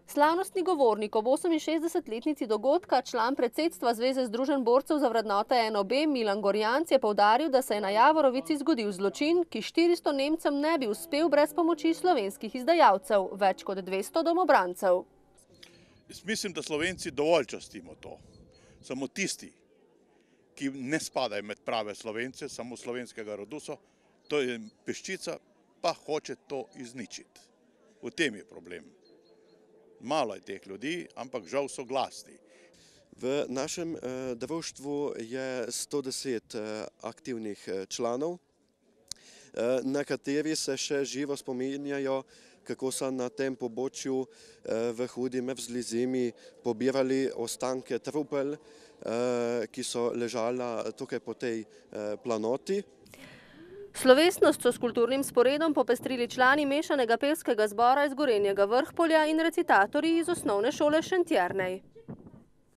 Slavnostni govornik ob 68-letnici dogodka, član predsedstva Zveze združenj borcev za vrednote NOB Milan Gorjanc je poudaril, da se je na Javorovici zgodil zločin, ki 400 Nemcem ne bi uspel brez pomoči slovenskih izdajalcev, več kot 200 domobrancev. Mislim, da Slovenci dovolj častimo to. Samo tisti, ki ne spadajo med prave Slovence, samo slovenskega rodu so, to je peščica, pa hoče to izničiti. V tem je problem. Malo je teh ljudi, ampak žal so glasni. V našem društvu je 110 aktivnih članov, na kateri se še živo spominjajo, kako so na tem pobočju v Hudi Mrzlizimi pobirali ostanke trupel, ki so ležala tukaj po tej planoti. Slovesnost so s kulturnim sporedom popestrili člani mešanega pevskega zbora iz Gorenjega Vrhpolja in recitatorji iz osnovne šole Šentjernej.